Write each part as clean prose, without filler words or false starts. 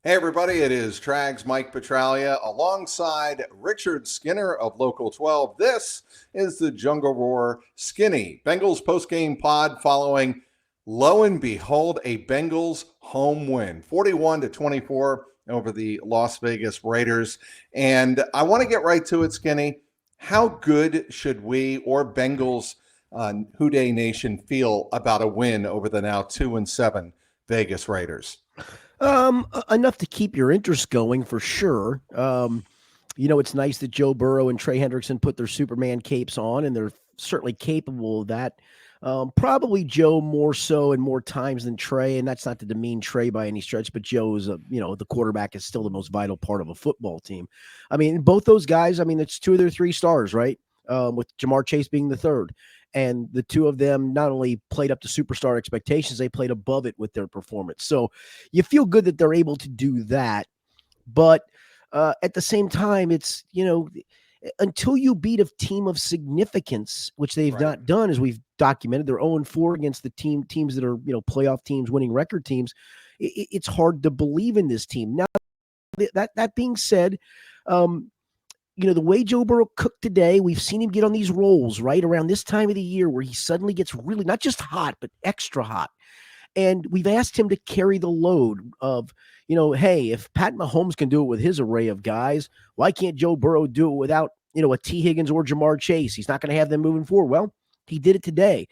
Hey everybody, it is Trags Mike Petralia alongside Richard Skinner of Local 12. This is the JungleRoar Skinny Bengals postgame pod following, lo and behold, a Bengals home win, 41-24 over the Las Vegas Raiders. And I want to get right to it, Skinny. How good should we or Bengals Houday Nation feel about a win over the now 2-7 Vegas Raiders? Enough to keep your interest going for sure. It's nice that Joe Burrow and Trey Hendrickson put their Superman capes on, and they're certainly capable of that. Probably Joe more so and more times than Trey, and that's not to demean Trey by any stretch, but Joe is the quarterback is still the most vital part of a football team. I mean, both those guys, it's two of their three stars, right? With Jamar Chase being the third. And the two of them not only played up to superstar expectations, they played above it with their performance. So you feel good that they're able to do that. But at the same time, it's, until you beat a team of significance, which they've not done, as we've documented, they're 0-4 against the teams that are, playoff teams, winning record teams. It's hard to believe in this team. Now, that being said, the way Joe Burrow cooked today, we've seen him get on these rolls right around this time of the year where he suddenly gets really not just hot, but extra hot. And we've asked him to carry the load of, hey, if Pat Mahomes can do it with his array of guys, why can't Joe Burrow do it without, a T. Higgins or Jamar Chase? He's not going to have them moving forward. Well, he did it today.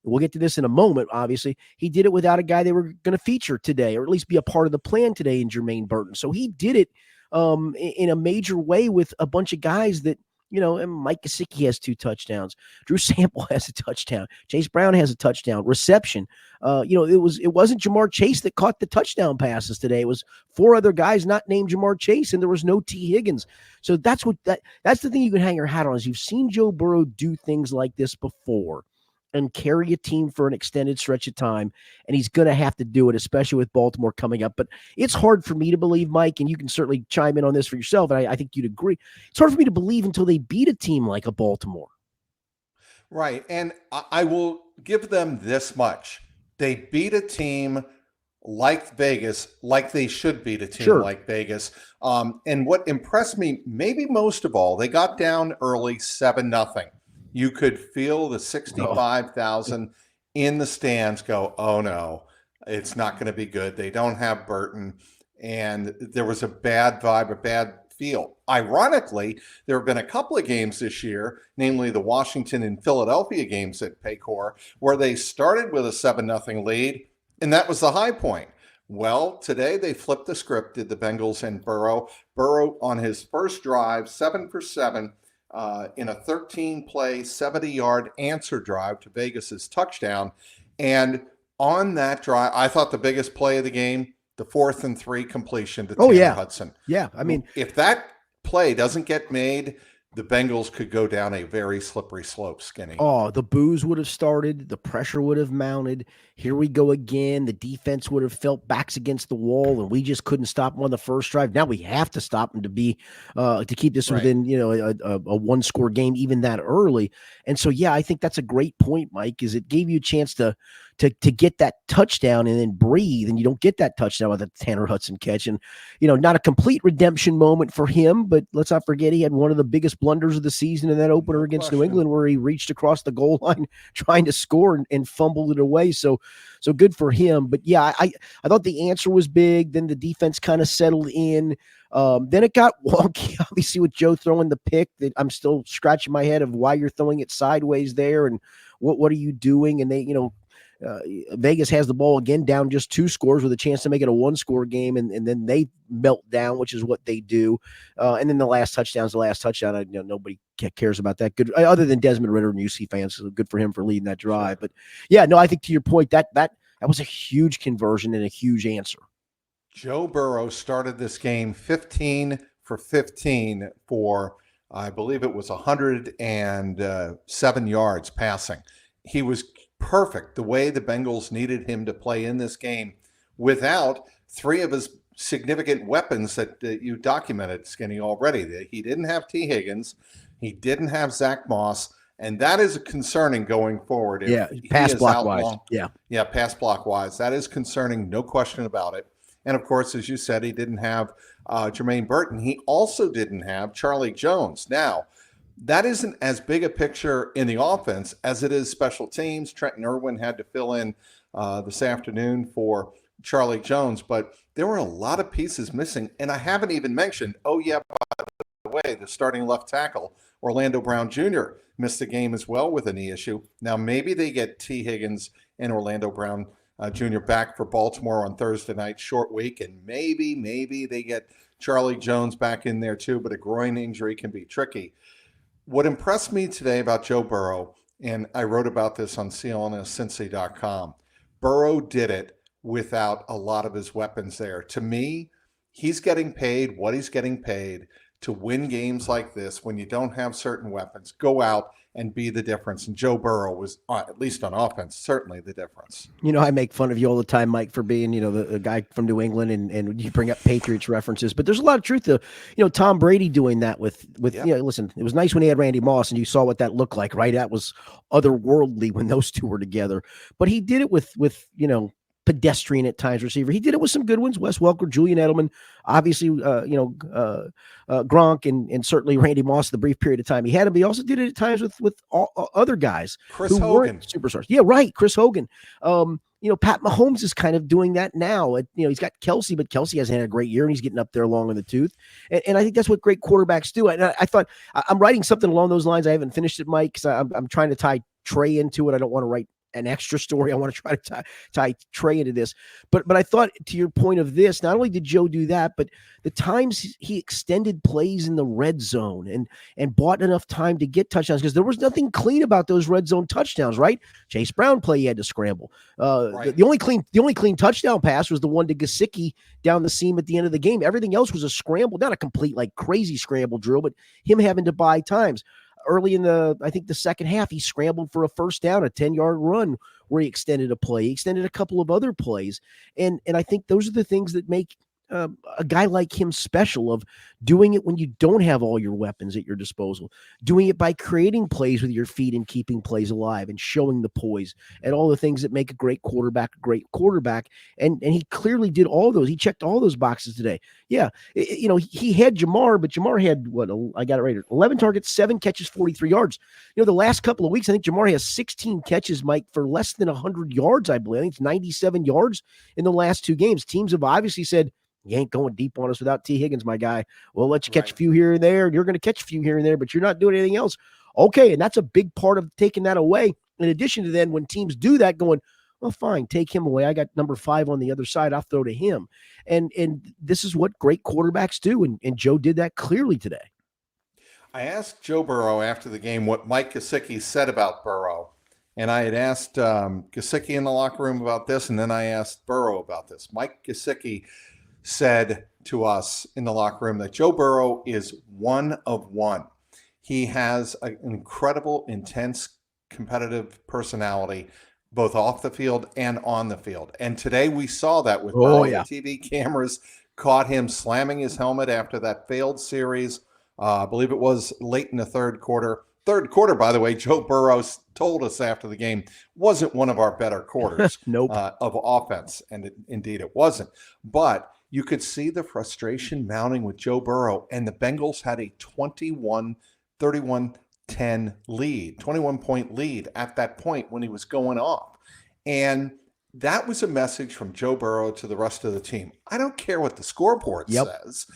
We'll get to this in a moment, obviously. He did it without a guy they were going to feature today, or at least be a part of the plan today in Jermaine Burton. So he did it in a major way with a bunch of guys that, and Mike Gesicki has 2 touchdowns. Drew Sample has a touchdown. Chase Brown has a touchdown. Reception. It wasn't Jamar Chase that caught the touchdown passes today. It was 4 other guys not named Jamar Chase, and there was no T. Higgins. So that's the thing you can hang your hat on is you've seen Joe Burrow do things like this before and carry a team for an extended stretch of time. And he's going to have to do it, especially with Baltimore coming up. But it's hard for me to believe, Mike, and you can certainly chime in on this for yourself, and I think you'd agree. It's hard for me to believe until they beat a team like a Baltimore. Right. And I will give them this much. They beat a team like Vegas, like they should beat a team like Vegas. And what impressed me, maybe most of all, they got down early 7-0. You could feel the 65,000 in the stands go, oh no, it's not going to be good. They don't have Burton. And there was a bad vibe, a bad feel. Ironically, there have been a couple of games this year, namely the Washington and Philadelphia games at Paycor, where they started with a 7-0 lead, and that was the high point. Well, today they flipped the script, did the Bengals and Burrow. Burrow on his first drive, 7 for 7, in a 13-play, 70-yard answer drive to Vegas's touchdown. And on that drive, I thought the biggest play of the game, the 4th and 3 completion to Tanner Hudson. Yeah, I mean, if that play doesn't get made, the Bengals could go down a very slippery slope, Skinny. Oh, the boos would have started. The pressure would have mounted. Here we go again. The defense would have felt backs against the wall, and we just couldn't stop them on the first drive. Now we have to stop them to keep this within, a 1-score game even that early. And so, yeah, I think that's a great point, Mike, is it gave you a chance to get that touchdown and then breathe, and you don't get that touchdown with a Tanner Hudson catch. And, not a complete redemption moment for him, but let's not forget he had one of the biggest blunders of the season in that opener against New England where he reached across the goal line trying to score and fumbled it away. So good for him. But, yeah, I thought the answer was big. Then the defense kind of settled in. Then it got wonky, obviously, with Joe throwing the pick that I'm still scratching my head of why you're throwing it sideways there and what are you doing? And they, Vegas has the ball again down just 2 scores with a chance to make it a 1-score game, and then they melt down, which is what they do. And then the last touchdown is the last touchdown. Nobody cares about that. Good, other than Desmond Ridder and UC fans, so good for him for leading that drive. But yeah, no, I think to your point that was a huge conversion and a huge answer. Joe Burrow started this game 15 for 15 for, I believe it was 107 yards passing. He was perfect the way the Bengals needed him to play in this game without 3 of his significant weapons that you documented, Skinny, already. He didn't have T. Higgins. He didn't have Zach Moss. And that is concerning going forward. Pass block wise. Pass block wise. That is concerning, no question about it. And of course, as you said, he didn't have Jermaine Burton. He also didn't have Charlie Jones. Now, that isn't as big a picture in the offense as it is special teams. Trenton Irwin had to fill in this afternoon for Charlie Jones, but there were a lot of pieces missing. And I haven't even mentioned, oh yeah, by the way, the starting left tackle, Orlando Brown Jr., missed the game as well with a knee issue. Now maybe they get T. Higgins and Orlando Brown Jr. back for Baltimore on Thursday night, short week, and maybe they get Charlie Jones back in there too, but a groin injury can be tricky. What impressed me today about Joe Burrow, and I wrote about this on CINCINNATI.com, Burrow did it without a lot of his weapons there. To me, he's getting paid what he's getting paid to win games like this when you don't have certain weapons. Go out and be the difference. And Joe Burrow was, at least on offense, certainly the difference. You know, I make fun of you all the time, Mike, for being, you know, the guy from New England and you bring up Patriots references. But there's a lot of truth to, you know, Tom Brady doing that with Yep. you know, listen, it was nice when he had Randy Moss and you saw what that looked like, right? That was otherworldly when those two were together. But he did it with you know, pedestrian at times receiver. He did it with some good ones. Wes Welker, Julian Edelman, obviously, Gronk, and certainly Randy Moss. The brief period of time he had him, but he also did it at times with all, other guys Chris who Hogan. weren't superstars. Yeah, right, Chris Hogan. You know, Pat Mahomes is kind of doing that now. You know, he's got Kelsey, but Kelsey hasn't had a great year, and he's getting up there long in the tooth. And I think that's what great quarterbacks do. And I thought I'm writing something along those lines. I haven't finished it, Mike, because I'm trying to tie Trey into it. I don't want to write an extra story. I want to try to tie Trey into this. But I thought, to your point of this, not only did Joe do that, but the times he extended plays in the red zone and bought enough time to get touchdowns, because there was nothing clean about those red zone touchdowns, right? Chase Brown play, he had to scramble. Right. The only clean touchdown pass was the one to Gesicki down the seam at the end of the game. Everything else was a scramble, not a complete like crazy scramble drill, but him having to buy times. Early in the second half, he scrambled for a first down, a 10-yard run where he extended a play. He extended a couple of other plays. And I think those are the things that make a guy like him special, of doing it when you don't have all your weapons at your disposal, doing it by creating plays with your feet and keeping plays alive and showing the poise and all the things that make a great quarterback a great quarterback. And he clearly did all those. He checked all those boxes today. Yeah. You know, he had Jamar, but Jamar had I got it right here, 11 targets, 7 catches, 43 yards. You know, the last couple of weeks, I think Jamar has 16 catches, Mike, for less than 100 yards, I believe. I think it's 97 yards in the last 2 games. Teams have obviously said, you ain't going deep on us without T. Higgins, my guy. We'll let you catch a few here and there. You're going to catch a few here and there, but you're not doing anything else. Okay, and that's a big part of taking that away. In addition to then, when teams do that, going, well, fine, take him away. I got number 5 on the other side. I'll throw to him. And this is what great quarterbacks do, and Joe did that clearly today. I asked Joe Burrow after the game what Mike Gesicki said about Burrow. And I had asked Gesicki in the locker room about this, and then I asked Burrow about this. Mike Gesicki said to us in the locker room that Joe Burrow is one of one. He has an incredible, intense, competitive personality, both off the field and on the field. And today we saw that with Burrow. Yeah. The TV cameras caught him slamming his helmet after that failed series. I believe it was late in the third quarter. Third quarter, by the way, Joe Burrow told us after the game, wasn't one of our better quarters Nope. Of offense. And indeed it wasn't. But you could see the frustration mounting with Joe Burrow, and the Bengals had a 31-10 lead, 21-point lead at that point when he was going off. And that was a message from Joe Burrow to the rest of the team. I don't care what the scoreboard says.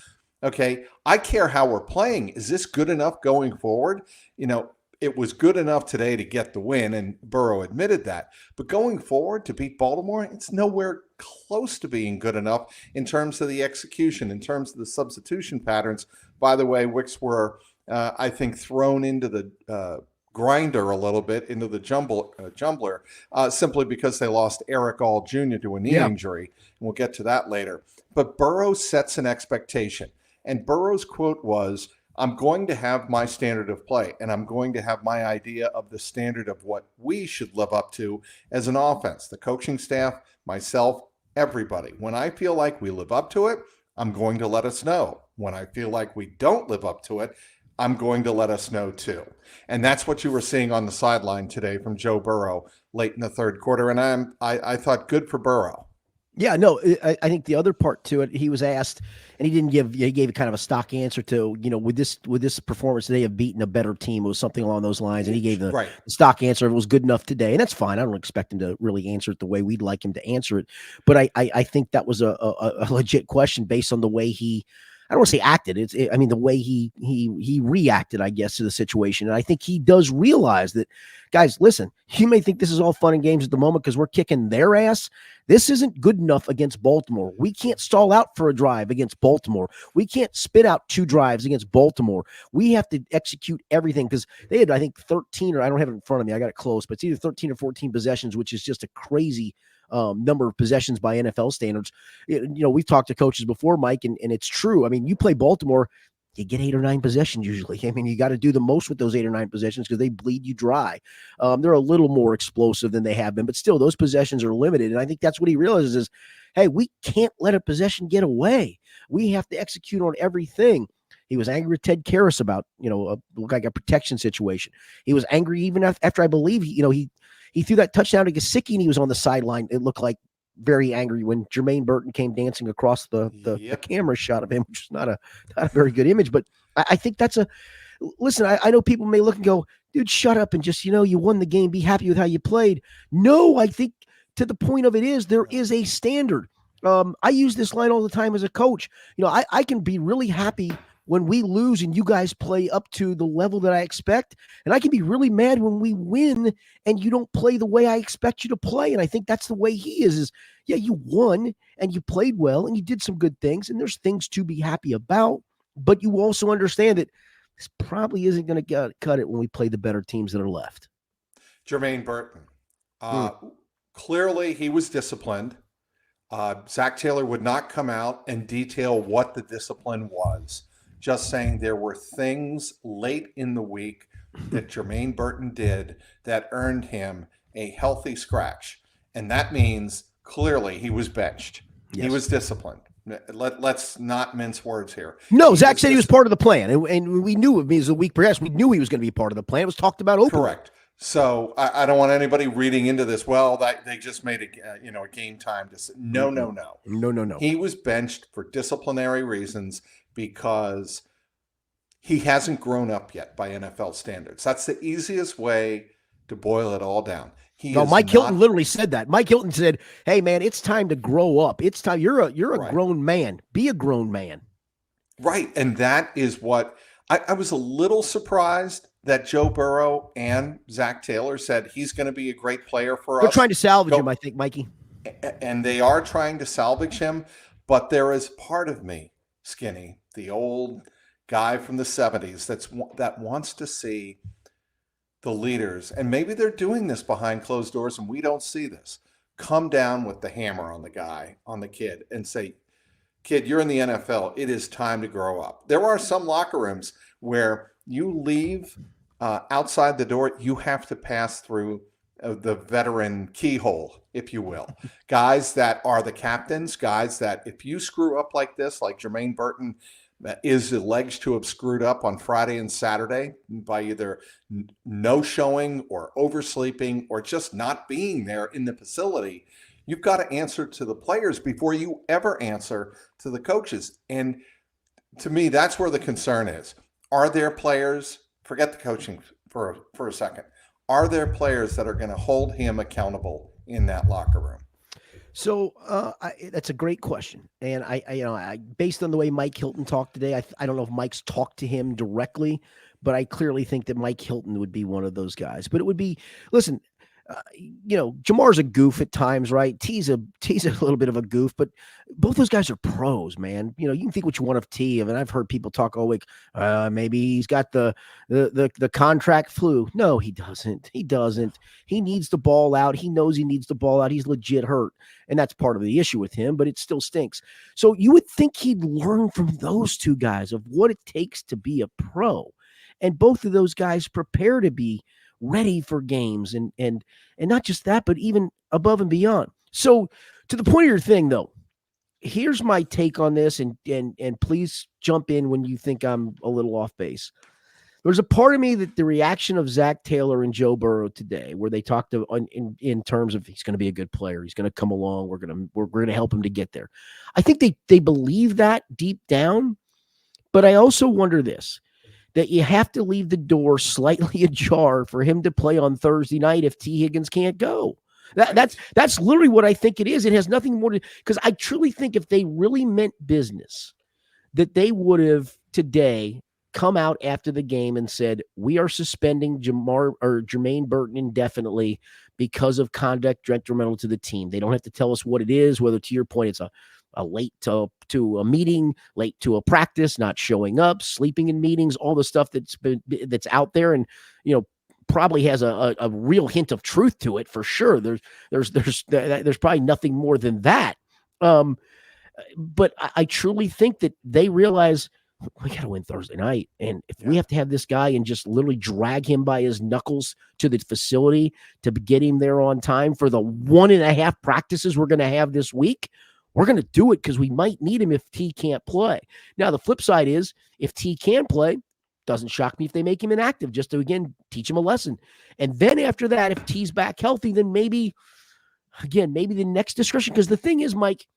Okay. I care how we're playing. Is this good enough going forward? You know, it was good enough today to get the win, and Burrow admitted that. But going forward to beat Baltimore, it's nowhere close to being good enough in terms of the execution, in terms of the substitution patterns, by the way, which were, I think, thrown into the grinder a little bit, into the jumbler, simply because they lost Eric All Jr. to a knee injury. And we'll get to that later. But Burrow sets an expectation. And Burrow's quote was, I'm going to have my standard of play, and I'm going to have my idea of the standard of what we should live up to as an offense, the coaching staff, myself, everybody. When I feel like we live up to it, I'm going to let us know. When I feel like we don't live up to it, I'm going to let us know too. And that's what you were seeing on the sideline today from Joe Burrow late in the third quarter. And I thought good for Burrow. Yeah, no, I think the other part to it, he was asked, and he gave kind of a stock answer to, with this performance, they have beaten a better team. It was something along those lines, and he gave the Right. stock answer. It was good enough today, and that's fine. I don't expect him to really answer it the way we'd like him to answer it, but I think that was a legit question based on the way he. I don't want to say acted. I mean, the way he reacted, I guess, to the situation. And I think he does realize that, guys, listen, you may think this is all fun and games at the moment because we're kicking their ass. This isn't good enough against Baltimore. We can't stall out for a drive against Baltimore. We can't spit out 2 drives against Baltimore. We have to execute everything because they had, I think, 13, or I don't have it in front of me. I got it close, but it's either 13 or 14 possessions, which is just a crazy number of possessions by NFL standards. We've talked to coaches before, Mike, and it's true. I mean, you play Baltimore, you get 8 or 9 possessions usually. I mean, you got to do the most with those 8 or 9 possessions because they bleed you dry. They're a little more explosive than they have been, but still, those possessions are limited. And I think that's what he realizes is, hey, we can't let a possession get away. We have to execute on everything. He was angry with Ted Karras about, look like a protection situation. He was angry even after I believe he threw that touchdown to Gesicki and he was on the sideline. It looked like very angry when Jermaine Burton came dancing across the camera shot of him, which is not a very good image. But I think that's listen, I know people may look and go, dude, shut up and just, you won the game. Be happy with how you played. No, I think to the point of it is there is a standard. I use this line all the time as a coach. I can be really happy when we lose and you guys play up to the level that I expect. And I can be really mad when we win and you don't play the way I expect you to play. And I think that's the way he is yeah, you won and you played well and you did some good things and there's things to be happy about, but you also understand that this probably isn't going to cut it when we play the better teams that are left. Jermaine Burton. Clearly he was disciplined. Zach Taylor would not come out and detail what the discipline was. Just saying there were things late in the week that Jermaine Burton did that earned him a healthy scratch. And that means clearly he was benched. Yes. He was disciplined. Let's not mince words here. No, Zach said he was part of the plan. And we knew it as the week progressed. We knew he was going to be part of the plan. It was talked about openly. Correct. So I don't want anybody reading into this. Well, that they just made a game time. No. He was benched for disciplinary reasons because he hasn't grown up yet by NFL standards. That's the easiest way to boil it all down. Mike Hilton literally said that. Mike Hilton said, "Hey man, it's time to grow up. It's time. You're a right. grown man. Be a grown man." Right, and that is what I was a little surprised that Joe Burrow and Zach Taylor said he's going to be a great player for us. They're trying to salvage him, I think, Mikey. And they are trying to salvage him, but there is part of me, Skinny, the old guy from the 70s that wants to see the leaders, and maybe they're doing this behind closed doors and we don't see this, come down with the hammer on the kid and say, kid, you're in the NFL. It is time to grow up. There are some locker rooms where you leave outside the door, you have to pass through the veteran keyhole, if you will. Guys that are the captains, guys that if you screw up like this, like Jermaine Burton is alleged to have screwed up on Friday and Saturday by either no showing or oversleeping or just not being there in the facility, you've got to answer to the players before you ever answer to the coaches. And to me, that's where the concern is. Are there players, forget the coaching for a second, are there players that are going to hold him accountable in that locker room? So that's a great question, and I based on the way Mike Hilton talked today, I don't know if Mike's talked to him directly, but I clearly think that Mike Hilton would be one of those guys. But it would be, listen, Jamar's a goof at times, right? T's a little bit of a goof, but both those guys are pros, man. You can think what you want of T. I mean, I've heard people talk all week. Maybe he's got the contract flu. No, he doesn't. He doesn't. He needs the ball out. He knows he needs the ball out. He's legit hurt, and that's part of the issue with him. But it still stinks. So you would think he'd learn from those two guys of what it takes to be a pro, and both of those guys prepare to be ready for games and not just that, but even above and beyond. So to the point of your thing though, here's my take on this and please jump in when you think I'm a little off base. There's a part of me that the reaction of Zach Taylor and Joe Burrow today, where they talked in terms of he's going to be a good player, he's going to come along, we're going to help him to get there. I think they believe that deep down, but I also wonder this, that you have to leave the door slightly ajar for him to play on Thursday night if T. Higgins can't go. That's literally what I think it is. It has nothing more to, because I truly think if they really meant business, that they would have today come out after the game and said, we are suspending Jermaine Burton indefinitely because of conduct detrimental to the team. They don't have to tell us what it is, whether, to your point, it's a late to a meeting, late to a practice, not showing up, sleeping in meetings, all the stuff that's out there, and probably has a real hint of truth to it for sure. There's probably nothing more than that. But I truly think that they realize we got to win Thursday night. And if we have to have this guy and just literally drag him by his knuckles to the facility to get him there on time for the 1.5 practices we're going to have this week, we're going to do it because we might need him if T can't play. Now, the flip side is if T can play, doesn't shock me if they make him inactive just to, again, teach him a lesson. And then after that, if T's back healthy, then maybe the next discussion. Because the thing is, Mike,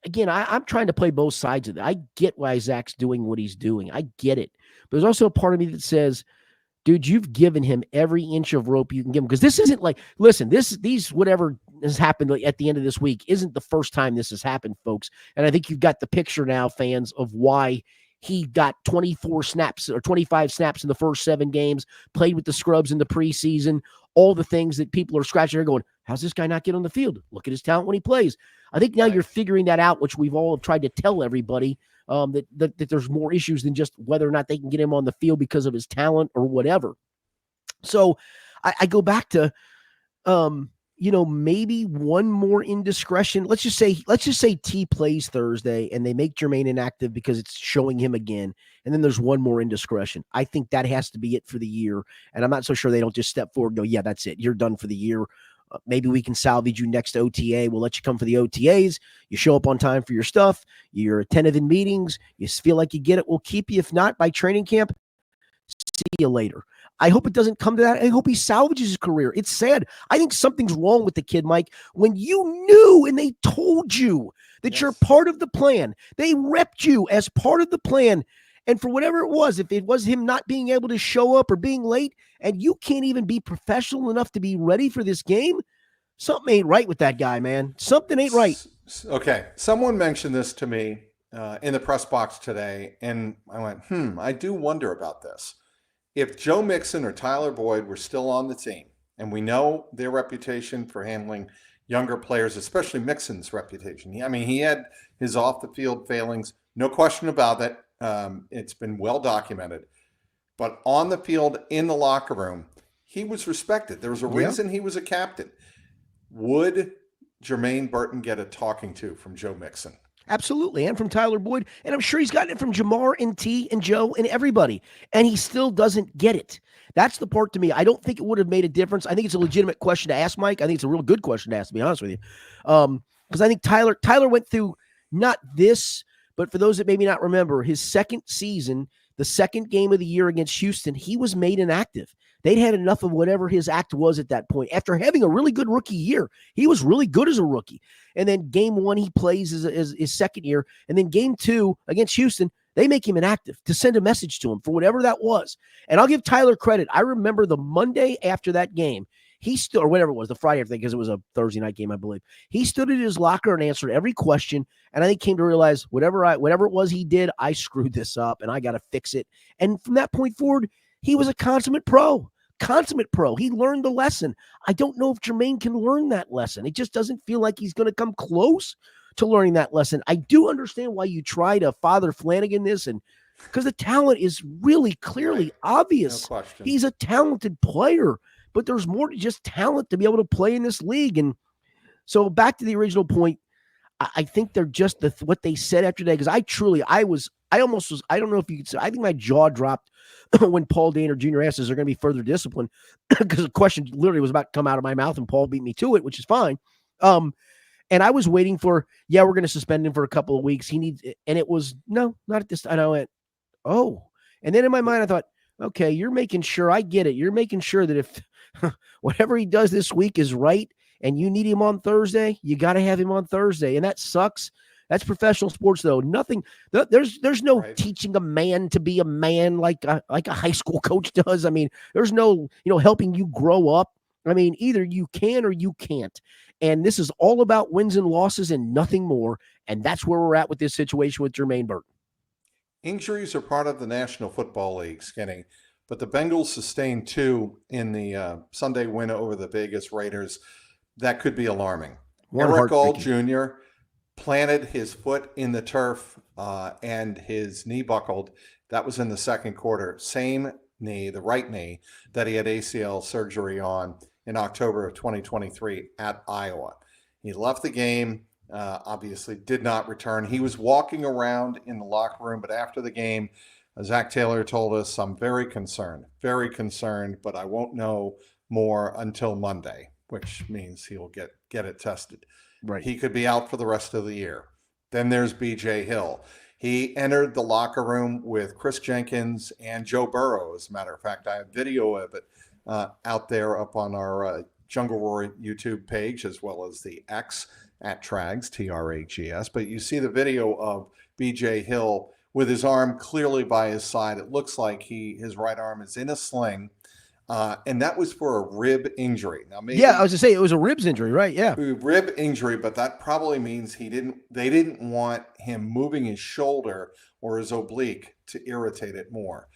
again, I'm trying to play both sides of it. I get why Zach's doing what he's doing. I get it. But there's also a part of me that says, dude, you've given him every inch of rope you can give him. Because this isn't like, listen, these whatever has happened at the end of this week isn't the first time this has happened, folks. And I think you've got the picture now, fans, of why he got 24 snaps or 25 snaps in the first 7 games, played with the scrubs in the preseason, all the things that people are scratching their going, how's this guy not get on the field? Look at his talent when he plays. I think now you're figuring that out, which we've all tried to tell everybody, that there's more issues than just whether or not they can get him on the field because of his talent or whatever. So I go back to, maybe one more indiscretion. Let's just say T plays Thursday and they make Jermaine inactive because it's showing him again. And then there's one more indiscretion. I think that has to be it for the year. And I'm not so sure they don't just step forward and go, yeah, that's it. You're done for the year. Maybe we can salvage you next OTA. We'll let you come for the OTAs. You show up on time for your stuff. You're attentive in meetings. You feel like you get it. We'll keep you. If not, by training camp, see you later. I hope it doesn't come to that. I hope he salvages his career. It's sad. I think something's wrong with the kid, Mike. When you knew and they told you that you're part of the plan, they repped you as part of the plan. And for whatever it was, if it was him not being able to show up or being late, and you can't even be professional enough to be ready for this game, something ain't right with that guy, man. Something ain't right. Okay. Someone mentioned this to me in the press box today, and I went, I do wonder about this. If Joe Mixon or Tyler Boyd were still on the team, and we know their reputation for handling younger players, especially Mixon's reputation. I mean, he had his off-the-field failings, no question about it. It's been well documented. But on the field, in the locker room, he was respected. There was a reason he was a captain. Would Jermaine Burton get a talking to from Joe Mixon? Absolutely, and from Tyler Boyd. And I'm sure he's gotten it from Jamar and T and Joe and everybody. And he still doesn't get it. That's the part to me. I don't think it would have made a difference. I think it's a legitimate question to ask, Mike. I think it's a real good question to ask, to be honest with you. Because I think Tyler went through not this, but for those that maybe not remember, his second season, the second game of the year against Houston, he was made inactive. They'd had enough of whatever his act was at that point. After having a really good rookie year, he was really good as a rookie. And then game 1, he plays as his second year. And then game 2 against Houston, they make him inactive to send a message to him for whatever that was. And I'll give Tyler credit. I remember the Monday after that game, he stood, or whatever it was, the Friday after that, because it was a Thursday night game, I believe. He stood at his locker and answered every question. And I think came to realize whatever it was he did, I screwed this up and I got to fix it. And from that point forward, he was a consummate pro. He learned the lesson. I don't know if Jermaine can learn that lesson. It just doesn't feel like he's going to come close to learning that lesson. I do understand why you try to Father Flanagan this, and because the talent is really clearly obvious. No question. He's a talented player, but there's more to just talent to be able to play in this league. And so back to the original point, I think they're just what they said after that, because I don't know if you could say, I think my jaw dropped when Paul Dehner Jr. asked, is there going to be further discipline? Because the question literally was about to come out of my mouth, and Paul beat me to it, which is fine. And I was waiting for, we're going to suspend him for a couple of weeks. He needs, and it was, no, not at this time. And I went, oh. And then in my mind, I thought, okay, you're making sure I get it. You're making sure that if whatever he does this week is right and you need him on Thursday, you got to have him on Thursday. And that sucks. That's professional sports, though. Nothing. There's no teaching a man to be a man like a high school coach does. I mean, there's no helping you grow up. I mean, either you can or you can't. And this is all about wins and losses and nothing more. And that's where we're at with this situation with Jermaine Burton. Injuries are part of the National Football League, Skinny, but the Bengals sustained 2 in the Sunday win over the Vegas Raiders. That could be alarming. Eric All Jr. planted his foot in the turf and his knee buckled. That was in the second quarter. Same knee, the right knee, that he had ACL surgery on in October of 2023 at Iowa. He left the game, obviously did not return. He was walking around in the locker room, but after the game, Zach Taylor told us, I'm very concerned, but I won't know more until Monday, which means he'll get it tested. Right. He could be out for the rest of the year. Then there's BJ Hill. He entered the locker room with Chris Jenkins and Joe Burrow. As a matter of fact, I have video of it out there up on our JungleRoar YouTube page, as well as the X at Trags, Trags. But you see the video of BJ Hill with his arm clearly by his side. It looks like his right arm is in a sling. And that was for a rib injury. Now, maybe I was to say it was a ribs injury, right? Yeah, rib injury, but that probably means they didn't want him moving his shoulder or his oblique to irritate it more.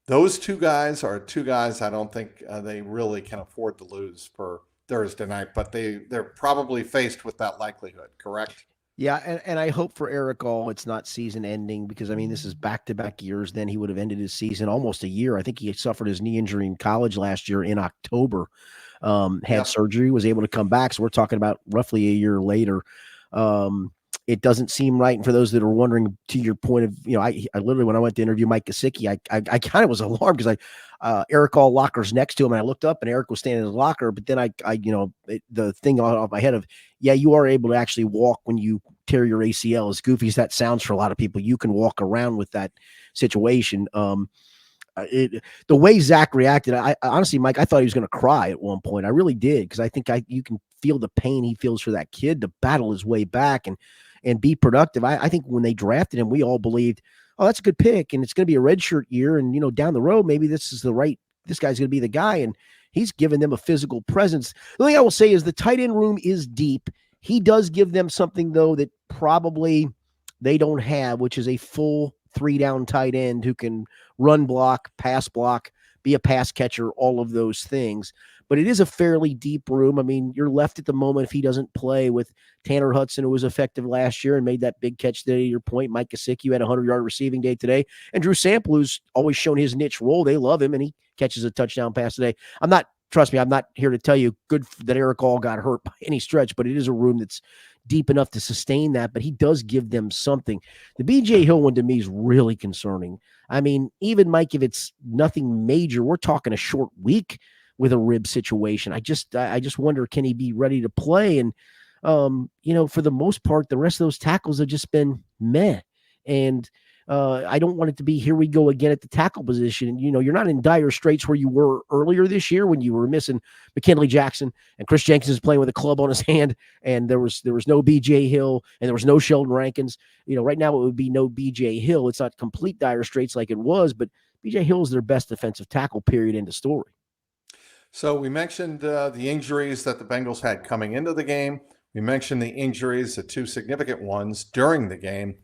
Those 2 guys are 2 guys I don't think they really can afford to lose for Thursday night, but they're probably faced with that likelihood, correct? Yeah, and I hope for Eric All it's not season ending, because I mean this is back-to-back years. Then he would have ended his season almost a year. I think he suffered his knee injury in college last year in October. Had surgery, was able to come back. So we're talking about roughly a year later. It doesn't seem right. And for those that are wondering, to your point of, I literally, when I went to interview Mike Gesicki, I kind of was alarmed because Eric All locker's next to him, and I looked up and Eric was standing in his locker. But then the thing off my head of, you are able to actually walk when you tear your ACL. As goofy as that sounds for a lot of people, you can walk around with that situation. The way Zach reacted, I honestly, Mike, I thought he was going to cry at one point. I really did, because I think you can feel the pain he feels for that kid to battle his way back and be productive. I think when they drafted him, we all believed, oh, that's a good pick, and it's going to be a redshirt year, and down the road, maybe this guy's going to be the guy, and he's given them a physical presence. The thing I will say is the tight end room is deep. He does give them something, though, that probably they don't have, which is a full 3-down tight end who can run block, pass block, be a pass catcher, all of those things. But it is a fairly deep room. I mean, you're left at the moment, if he doesn't play, with Tanner Hudson, who was effective last year and made that big catch today, to your point. Mike Gesicki had a 100-yard receiving day today. And Drew Sample, who's always shown his niche role. They love him, and he catches a touchdown pass today. Trust me, I'm not here to tell you good that Eric All got hurt by any stretch, but it is a room that's deep enough to sustain that. But he does give them something. The BJ Hill one to me is really concerning. I mean, even Mike, if it's nothing major, we're talking a short week with a rib situation. I just wonder, can he be ready to play? And for the most part, the rest of those tackles have just been meh. And I don't want it to be, here we go again at the tackle position. And, you're not in dire straits where you were earlier this year when you were missing McKinley Jackson and Chris Jenkins is playing with a club on his hand, and there was no BJ Hill and there was no Sheldon Rankins. Right now it would be no BJ Hill. It's not complete dire straits like it was, but BJ Hill is their best defensive tackle, period, end of story. So we mentioned the injuries that the Bengals had coming into the game. We mentioned the injuries, the 2 significant ones during the game.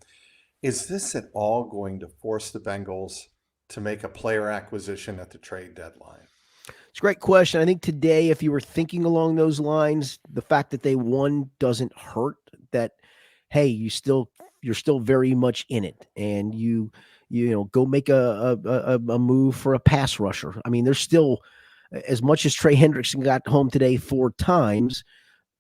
Is this at all going to force the Bengals to make a player acquisition at the trade deadline? It's a great question. I think today, if you were thinking along those lines, the fact that they won doesn't hurt. That, hey, you're still very much in it, and you go make a move for a pass rusher. I mean, there's still, as much as Trey Hendrickson got home today 4 times.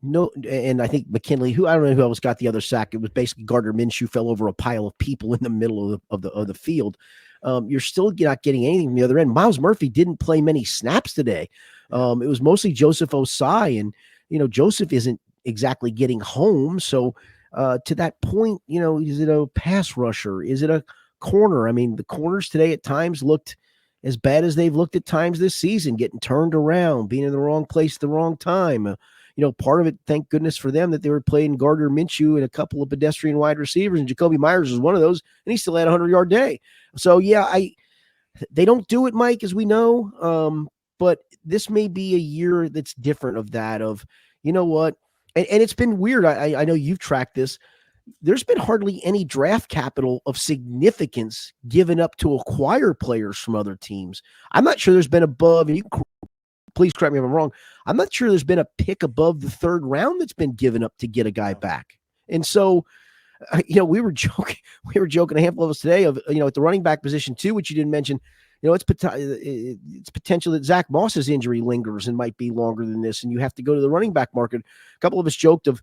No, and I think McKinley, who I don't know who else got the other sack. It was basically Gardner Minshew fell over a pile of people in the middle of the field. You're still not getting anything from the other end. Miles Murphy didn't play many snaps today. It was mostly Joseph Osai, and Joseph isn't exactly getting home. So to that point, is it a pass rusher? Is it a corner. I mean, the corners today at times looked as bad as they've looked at times this season, getting turned around, being in the wrong place at the wrong time. Part of it, thank goodness for them that they were playing Gardner Minshew and a couple of pedestrian wide receivers, and Jacoby Myers was one of those, and he still had a 100-yard day. So, yeah, they don't do it, Mike, as we know, but this may be a year that's different of you know what, and it's been weird. I know you've tracked this. There's been hardly any draft capital of significance given up to acquire players from other teams. I'm not sure there's been above, and you please correct me if I'm wrong, I'm not sure there's been a pick above the third round that's been given up to get a guy back. And so, we were joking a handful of us today of, at the running back position too, which you didn't mention, it's potential that Zach Moss's injury lingers and might be longer than this. And you have to go to the running back market. A couple of us joked of,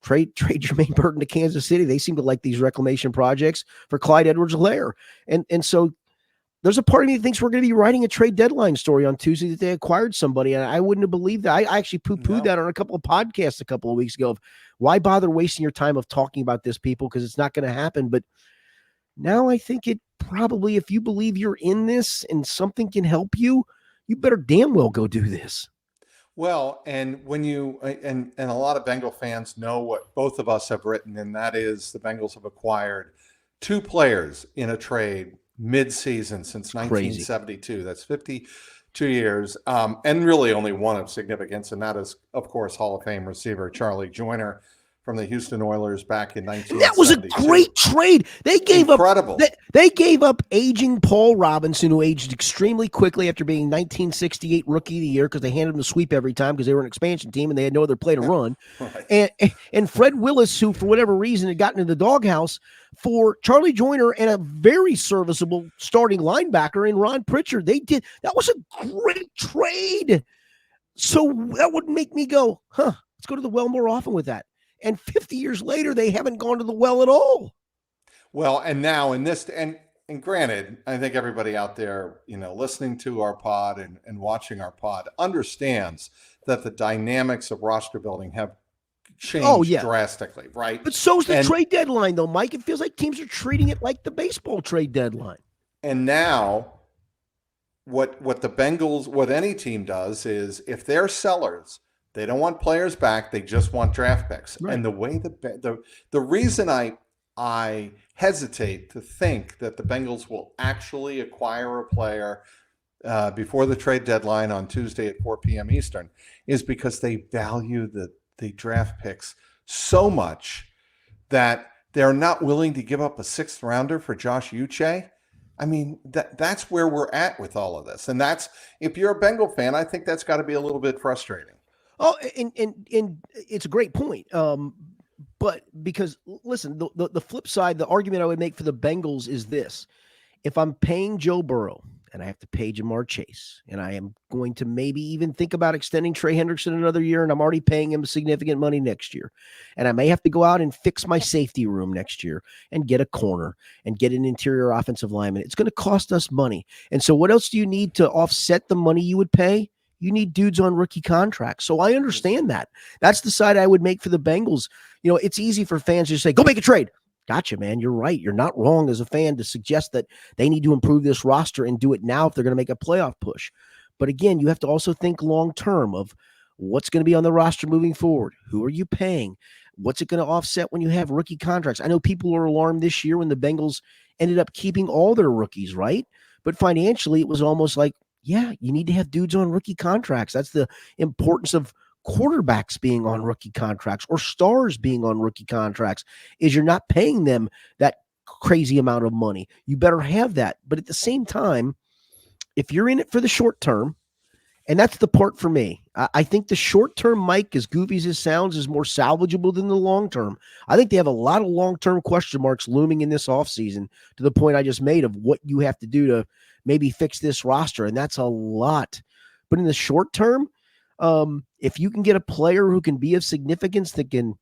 trade Jermaine Burton to Kansas City. They seem to like these reclamation projects for Clyde Edwards-Helaire. And so there's a part of me that thinks we're going to be writing a trade deadline story on Tuesday that they acquired somebody. And I wouldn't have believed that. I actually poo-pooed that on a couple of podcasts a couple of weeks ago of why bother wasting your time of talking about this, people, because it's not going to happen. But now I think it probably, if you believe you're in this and something can help you, you better damn well go do this. Well, and when you and a lot of Bengal fans know what both of us have written, and that is the Bengals have acquired 2 players in a trade mid-season since 1972. That's 52 years, and really only one of significance, and that is, of course, Hall of Fame receiver Charlie Joyner from the Houston Oilers back in 1972. That was a great trade. They gave Incredible. They gave up aging Paul Robinson, who aged extremely quickly after being 1968 Rookie of the Year because they handed him the sweep every time because they were an expansion team and they had no other play to run. Right. And Fred Willis, who for whatever reason had gotten into the doghouse, for Charlie Joyner and a very serviceable starting linebacker in Ron Pritchard. That was a great trade. So that would make me go, let's go to the well more often with that. And 50 years later, they haven't gone to the well at all. Well, and now in this, and granted, I think everybody out there, listening to our pod and watching our pod understands that the dynamics of roster building have changed drastically, right? But so's the trade deadline, though, Mike. It feels like teams are treating it like the baseball trade deadline. And now, what the Bengals, what any team does is, if they're sellers, they don't want players back. They just want draft picks. Right. And the way the reason I hesitate to think that the Bengals will actually acquire a player before the trade deadline on Tuesday at 4 p.m. Eastern is because they value the draft picks so much that they're not willing to give up a 6th rounder for Josh Uche. I mean, that's where we're at with all of this. And that's, if you're a Bengal fan, I think that's got to be a little bit frustrating. Oh, and it's a great point. But because, listen, the flip side, the argument I would make for the Bengals is this. If I'm paying Joe Burrow and I have to pay Jamar Chase, and I am going to maybe even think about extending Trey Hendrickson another year, and I'm already paying him significant money next year, and I may have to go out and fix my safety room next year and get a corner and get an interior offensive lineman, it's going to cost us money. And so what else do you need to offset the money you would pay? You need dudes on rookie contracts. So I understand that. That's the side I would make for the Bengals. It's easy for fans to say, go make a trade. Gotcha, man. You're right. You're not wrong as a fan to suggest that they need to improve this roster and do it now if they're going to make a playoff push. But again, you have to also think long-term of what's going to be on the roster moving forward. Who are you paying? What's it going to offset when you have rookie contracts? I know people are alarmed this year when the Bengals ended up keeping all their rookies, right? But financially, it was almost like, yeah, you need to have dudes on rookie contracts. That's the importance of quarterbacks being on rookie contracts or stars being on rookie contracts, is you're not paying them that crazy amount of money. You better have that. But at the same time, if you're in it for the short term, and that's the part for me, I think the short term, Mike, as goofy as it sounds, is more salvageable than the long term. I think they have a lot of long-term question marks looming in this offseason, to the point I just made of what you have to do to maybe fix this roster. And that's a lot. But in the short term, if you can get a player who can be of significance that can,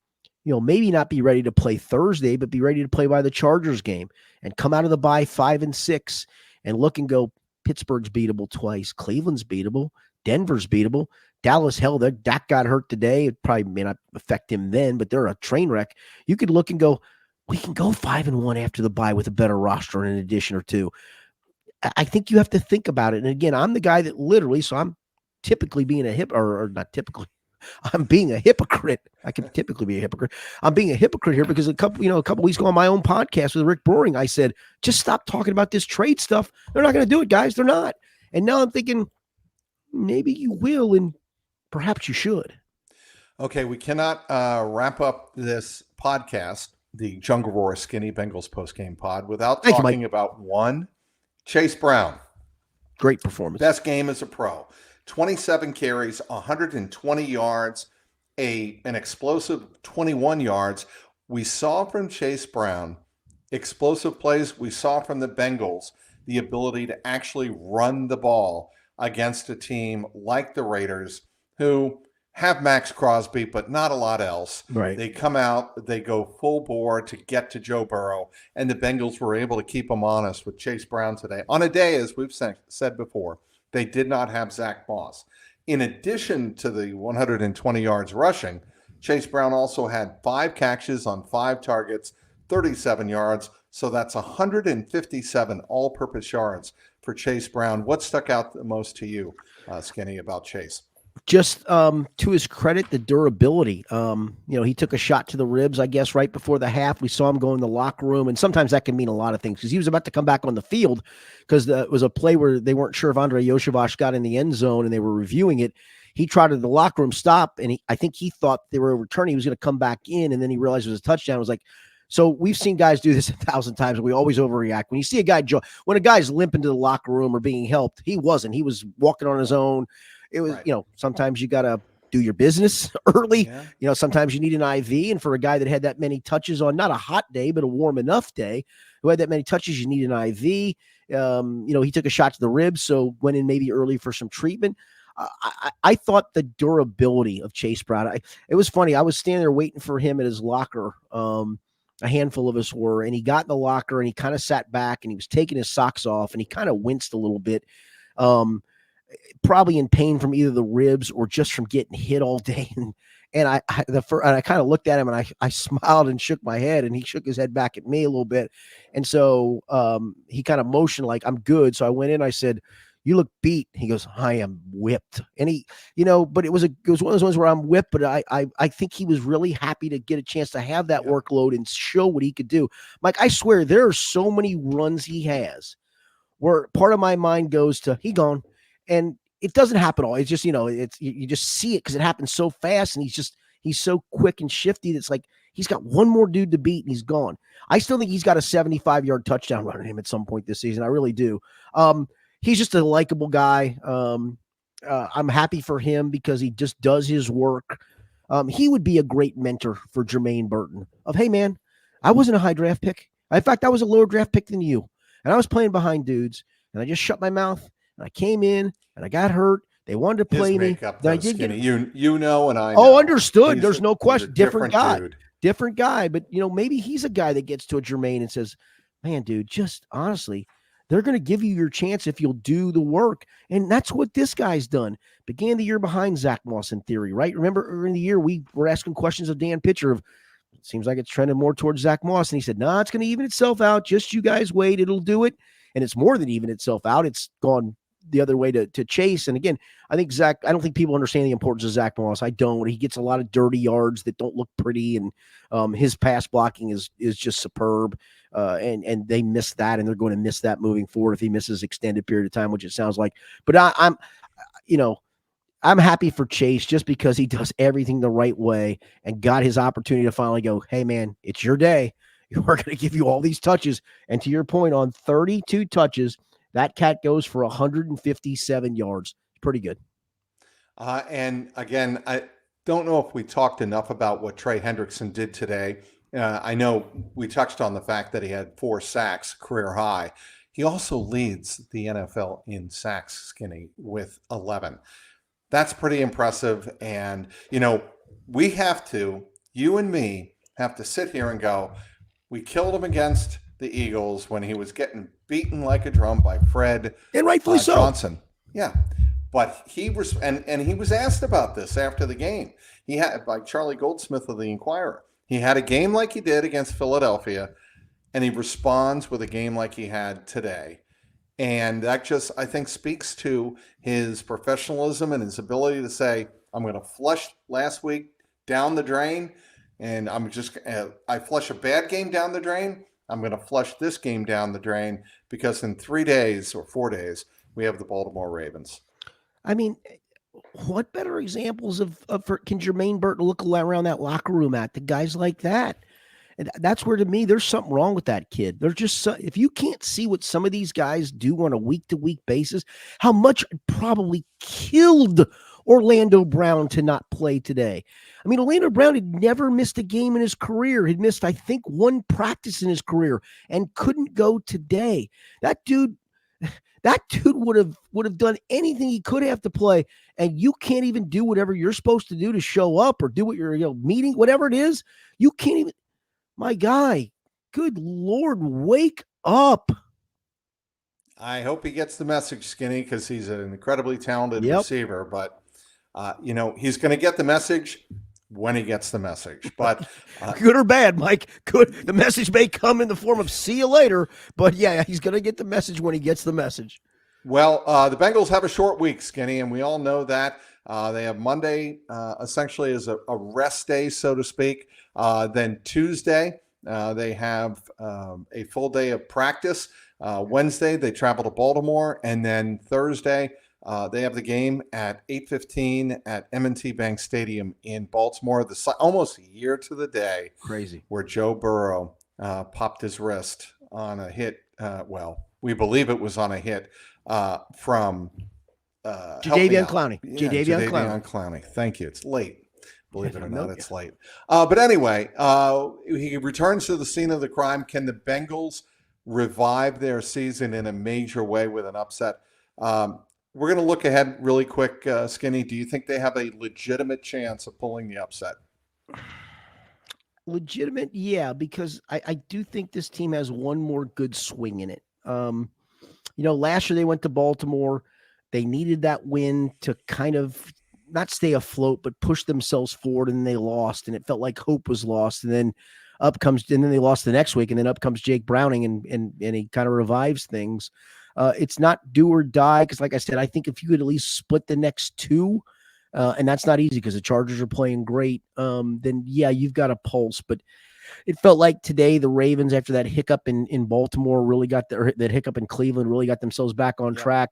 maybe not be ready to play Thursday, but be ready to play by the Chargers game and come out of the bye 5-6 and look and go, Pittsburgh's beatable twice. Cleveland's beatable. Denver's beatable. Dallas, hell, Dak got hurt today. It probably may not affect him then, but they're a train wreck. You could look and go, we can go 5-1 after the bye with a better roster and an addition or two. I think you have to think about it. And again, I'm the guy that literally, so I'm typically being or not typically, I'm being a hypocrite. I can typically be a hypocrite. I'm being a hypocrite here because a couple weeks ago on my own podcast with Rick Boring, I said, just stop talking about this trade stuff. They're not going to do it, guys. They're not. And now I'm thinking maybe you will, and perhaps you should. Okay, we cannot wrap up this podcast, the JungleRoar Skinny Bengals postgame pod, without talking about one, Chase Brown. Great performance. Best game as a pro. 27 carries, 120 yards, an explosive 21 yards. We saw from Chase Brown explosive plays. We saw from the Bengals the ability to actually run the ball against a team like the Raiders, who have Max Crosby, but not a lot else. Right. They come out, they go full bore to get to Joe Burrow, and the Bengals were able to keep them honest with Chase Brown today. On a day, as we've said before, they did not have Zach Moss. In addition to the 120 yards rushing, Chase Brown also had 5 catches on 5 targets, 37 yards. So that's 157 all-purpose yards for Chase Brown. What stuck out the most to you, Skinny, about Chase? Just to his credit, the durability. He took a shot to the ribs, I guess, right before the half. We saw him go in the locker room, and sometimes that can mean a lot of things because he was about to come back on the field because it was a play where they weren't sure if Andre Yoshevach got in the end zone and they were reviewing it. He trotted the locker room stop, and I think he thought they were returning. He was going to come back in, and then he realized it was a touchdown. It was like, so we've seen guys do this 1,000 times, and we always overreact. When you see a guy, when a guy's limping to the locker room or being helped, he wasn't. He was walking on his own. It was, right. Sometimes you got to do your business early. Yeah. Sometimes you need an IV. And for a guy that had that many touches on not a hot day, but a warm enough day, who had that many touches, you need an IV. He took a shot to the ribs, so went in maybe early for some treatment. I thought the durability of Chase Brown, it was funny. I was standing there waiting for him at his locker. A handful of us were, and he got in the locker and he kind of sat back and he was taking his socks off and he kind of winced a little bit. Probably in pain from either the ribs or just from getting hit all day. And I kind of looked at him and I smiled and shook my head, and he shook his head back at me a little bit. And so he kind of motioned like, I'm good. So I went in, I said, you look beat. He goes, I am whipped. And he, but it was one of those ones where I'm whipped, but I think he was really happy to get a chance to have that workload and show what he could do. Mike, I swear there are so many runs he has where part of my mind goes to, he gone. And it doesn't happen all. It's just, you just see it because it happens so fast, and he's so quick and shifty. That's like, he's got one more dude to beat and he's gone. I still think he's got a 75-yard touchdown run in him at some point this season. I really do. He's just a likable guy. I'm happy for him because he just does his work. He would be a great mentor for Jermaine Burton of, hey man, I wasn't a high draft pick. In fact, I was a lower draft pick than you. And I was playing behind dudes, and I just shut my mouth. And I came in and I got hurt. They wanted to play me. I did get you know, and I know. Oh, understood. There's no question. Different guy. Dude. Different guy. But maybe he's a guy that gets to a Jermaine and says, man, dude, just honestly, they're going to give you your chance if you'll do the work. And that's what this guy's done. Began the year behind Zach Moss in theory, right? Remember early in the year, we were asking questions of Dan Pitcher of, it seems like it's trending more towards Zach Moss. And he said, nah, it's going to even itself out. Just you guys wait. It'll do it. And it's more than even itself out. It's gone the other way to Chase. And again, I don't think people understand the importance of Zach Moss. I don't. He gets a lot of dirty yards that don't look pretty, and his pass blocking is just superb. And they miss that, and they're going to miss that moving forward if he misses extended period of time, which it sounds like. But I'm happy for Chase just because he does everything the right way and got his opportunity to finally go, hey man, it's your day. We're going to give you all these touches. And to your point, on 32 touches, that cat goes for 157 yards. Pretty good. And again, I don't know if we talked enough about what Trey Hendrickson did today. I know we touched on the fact that he had 4 sacks, career high. He also leads the NFL in sacks, Skinny, with 11. That's pretty impressive. And, we have to, you and me, have to sit here and go, we killed him against the Eagles when he was getting beaten like a drum by Fred and rightfully so. Johnson. Yeah. But he was, and he was asked about this after the game. He had, by Charlie Goldsmith of the Inquirer. He had a game like he did against Philadelphia, and he responds with a game like he had today. And that just, I think, speaks to his professionalism and his ability to say, I'm going to flush last week down the drain, and I flush a bad game down the drain. I'm going to flush this game down the drain because in 3 days or 4 days, we have the Baltimore Ravens. I mean, what better examples can Jermaine Burton look around that locker room at the guys like that? And that's where, to me, there's something wrong with that kid. They're just if you can't see what some of these guys do on a week-to-week basis, how much it probably killed Orlando Brown to not play today. I mean, Orlando Brown had never missed a game in his career. He'd missed, I think, one practice in his career and couldn't go today. That dude would have done anything he could have to play, and you can't even do whatever you're supposed to do to show up or do what you're meeting, whatever it is. You can't even. My guy, good Lord, wake up. I hope he gets the message, Skinny, because he's an incredibly talented receiver. But, he's going to get the message when he gets the message. But good or bad, Mike, good. The message may come in the form of see you later. But, yeah, he's going to get the message when he gets the message. Well, the Bengals have a short week, Skinny, and we all know that. They have Monday essentially as a rest day, so to speak. Then Tuesday, they have a full day of practice. Wednesday, they travel to Baltimore. And then Thursday, they have the game at 8:15 at M&T Bank Stadium in Baltimore. Almost a year to the day. Crazy. Where Joe Burrow popped his wrist on a hit. We believe it was on a hit from Jadeveon Clowney. Jadeveon Clowney. Thank you. It's late. Believe it or not, it's late. But anyway, he returns to the scene of the crime. Can the Bengals revive their season in a major way with an upset? We're going to look ahead really quick, Skinny. Do you think they have a legitimate chance of pulling the upset? Legitimate, yeah, because I do think this team has one more good swing in it. Last year they went to Baltimore. They needed that win to kind of not stay afloat, but push themselves forward, and they lost, and it felt like hope was lost. And then they lost the next week, and then up comes Jake Browning, and he kind of revives things. It's not do or die, because like I said, I think if you could at least split the next two, and that's not easy because the Chargers are playing great, then yeah, you've got a pulse. But it felt like today the Ravens, after that hiccup in Baltimore, really got that hiccup in Cleveland, really got themselves back on track.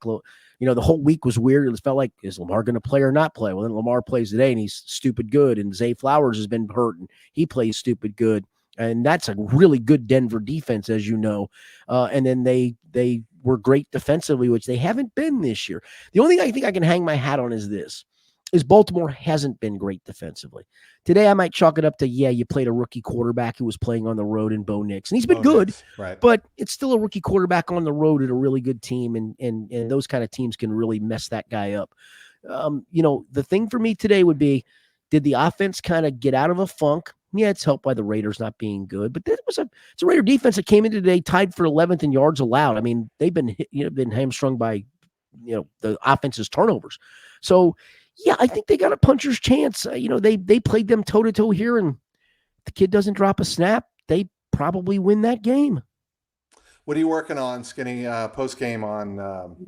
The whole week was weird. It felt like, is Lamar going to play or not play? Well, then Lamar plays today, and he's stupid good. And Zay Flowers has been hurt, and he plays stupid good. And that's a really good Denver defense, as you know. And then they were great defensively, which they haven't been this year. The only thing I think I can hang my hat on is Baltimore hasn't been great defensively. Today, I might chalk it up to, you played a rookie quarterback who was playing on the road in Bo Nix. And he's been good, right? But it's still a rookie quarterback on the road at a really good team, and those kind of teams can really mess that guy up. The thing for me today would be, did the offense kind of get out of a funk? Yeah, it's helped by the Raiders not being good, but it's a Raider defense that came into today tied for 11th in yards allowed. I mean, they've been hamstrung by the offense's turnovers. So yeah, I think they got a puncher's chance. They played them toe to toe here, and if the kid doesn't drop a snap, they probably win that game. What are you working on, Skinny, post-game on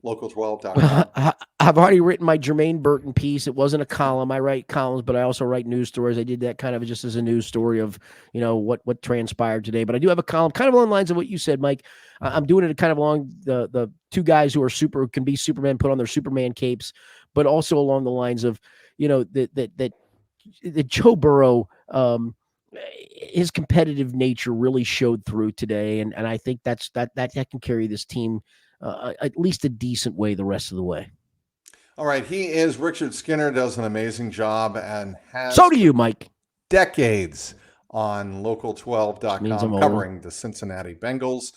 local12.com? I've already written my Jermaine Burton piece. It wasn't a column. I write columns, but I also write news stories. I did that kind of just as a news story of, what transpired today. But I do have a column kind of along the lines of what you said, Mike. I'm doing it kind of along the two guys who can be Superman, put on their Superman capes, but also along the lines of, that Joe Burrow, his competitive nature really showed through today, and I think that can carry this team at least a decent way the rest of the way. All right, he is Richard Skinner, does an amazing job, and has so do you, Mike. Decades on local12.com covering the Cincinnati Bengals.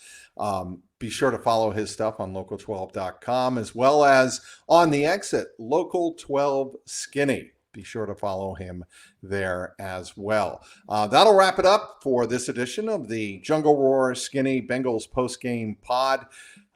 Be sure to follow his stuff on local12.com as well as on the exit, Local12 Skinny. Be sure to follow him there as well. That'll wrap it up for this edition of the JungleRoar Skinny Bengals postgame pod.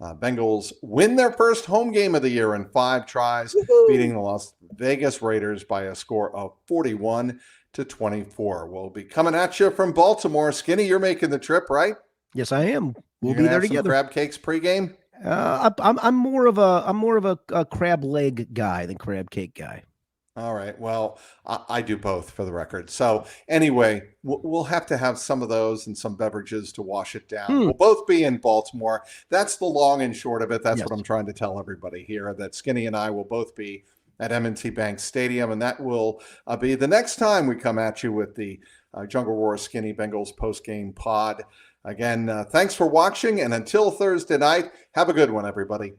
Bengals win their first home game of the year in 5 tries, beating the Las Vegas Raiders by a score of 41-17. to 24. We'll be coming at you from Baltimore. Skinny, you're making the trip, right? Yes, I am. We'll You're be gonna there have some together. crab cakes pregame. I'm more of a crab leg guy than crab cake guy. All right. Well, I do both for the record. So anyway, we'll have to have some of those and some beverages to wash it down. We'll both be in Baltimore. That's the long and short of it. That's Yes. what I'm trying to tell everybody here, that Skinny and I will both be at M&T Bank Stadium. And that will be the next time we come at you with the JungleRoar Skinny Bengals post-game pod. Again, thanks for watching. And until Thursday night, have a good one, everybody.